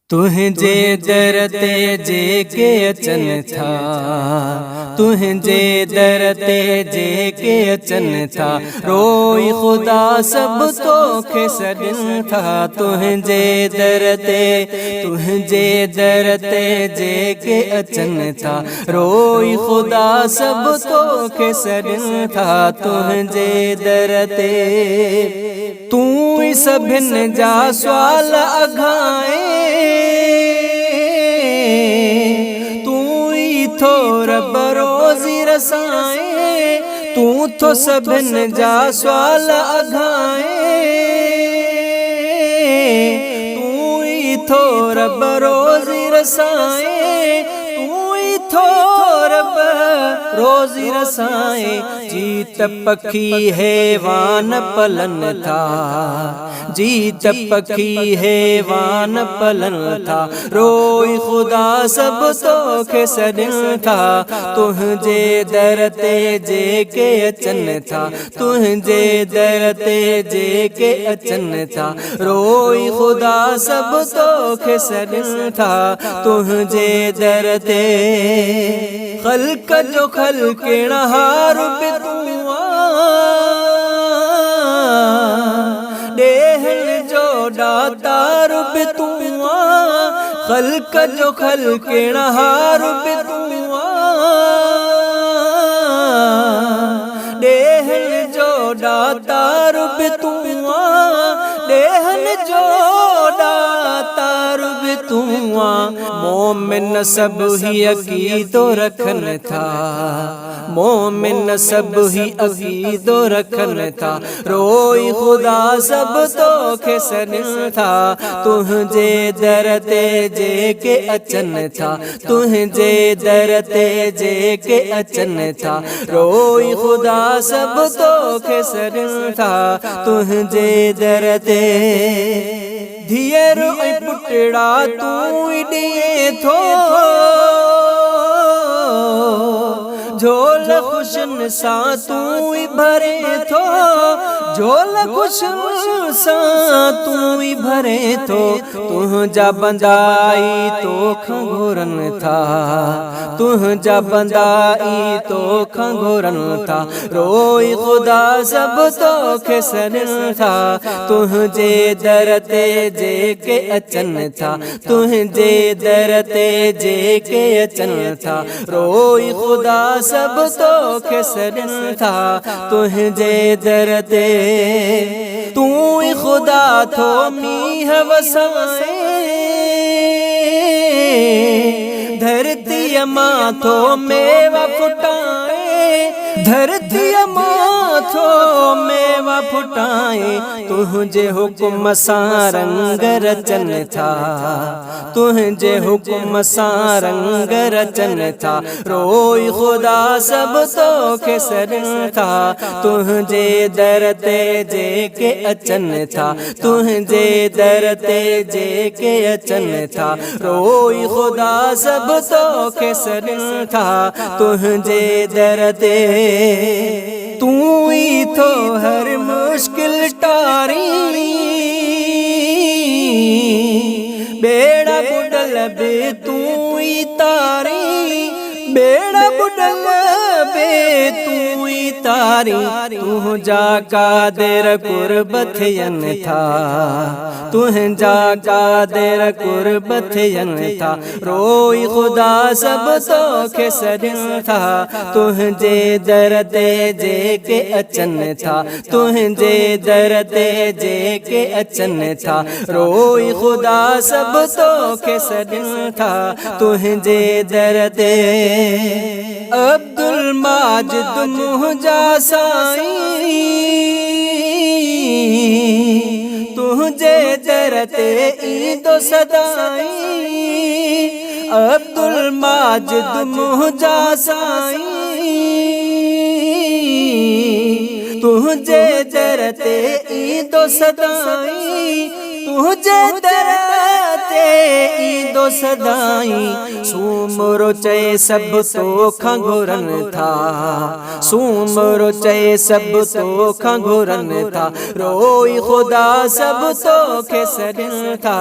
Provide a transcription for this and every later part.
तुझे दरते जे के अचन था, तुझे दरते जे के अचन था। रोई खुदा सब तो खे सॾन था। तुझे दरते जे के अचन था। रोई खुदा सब तो खे सॾन था। तुझे दरते तू सभिन जा सवाल अघाए, तू रब रोज़ी रसाए। तू तो सभिन जा सवाल अघाए, तू रब रोज़ी रसाए। तू रब रोज़ी रसाए। जीत पखी हैवान पलन था, जीत पखी हैवान पलन था। रोई खुदा सब तो खे सॾन था। तुझे दरते जे के अचन था, तुझे दरते जे के अचन था। रोई खुदा सब तो खे सॾन था। तुझे दरते खल्क जो खल्किण हार बि तूं ॾेहन जो दातार बि तूं खल्क जो खल्किण हार बि तूं ॾेहन जो दातार बि तूं ॾेहन जो दातार बि तूं। मोमिन सब ही अकीदो रखन था, मोमिन सब ही अकीदो रखन था। रोई खुदा सब तो खे सॾन था। तुझे दरते जे के अचन था, तुझे दरते जे के अचन था। रोई खुदा सब तो खे सॾन था। तुझे दरते धीअर ऐं पुटड़ा तूं ॾिए थो। झोल खुशन सां तूं भरे थो, झोल खुशन सां तूं भरे थो। तुझा बंदाई तोखां घुरन था, तुझा बंदाई तोखां घुरन था। रोई खुदा सब तो खे सॾन था। तुझे दरते जे के अचन था, तुझे दरते जे के अचन था। रोई खुदा सब तो खे सॾन था। तुझे दरते तू खुदा थो मींह वसाए, धरती मां थो मेवा फुटाए, धरती मां थो मेवा फुटाए। तुझे हुक्म सां रंग रचन था, तुझे हुक्म सां रंग रचन था। रोई खुदा सब तो खे सॾन था। तुझे दरते जे के अचन था, तुझे दरते जे के अचन था। रोई खुदा सब तो खे सॾन था। तुझे दरते तू ही थो हर मुश्किल टारी, बेड़ा बुडल बि तूं ही तारी, बेड़ा बुडल बि तूं ही तारी। तुझा कादिर कुर्ब थियन था, तुझा कादिर कुर्ब थियन था। रोई खुदा सब तो खे सॾन था। तुझे दरते जे के अचन था, तुझे दरते जे के अचन था। रोई खुदा सब तो खे सॾन था। तुझे दरते अब्दुल माजिद मुंहिंजा साईं, तुझे दरते ईंदो सदाईं। अब्दुल माजिद मुंहिंजा साईं, तुझे दरते ईंदो सदाईं, तुझे दरते ईंदो सदाई सूमरो चए सब तो खंगुरन था सूमरो चए सब तो खंगुरन था रोई खुदा सब तो खेसरन था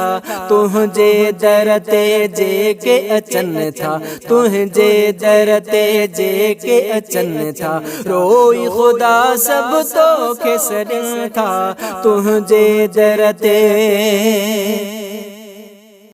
तुझे दरते जे के अचन था तुझे दरते जे के अचन था रोई खुदा सब तो खेसरन था तुझे दरते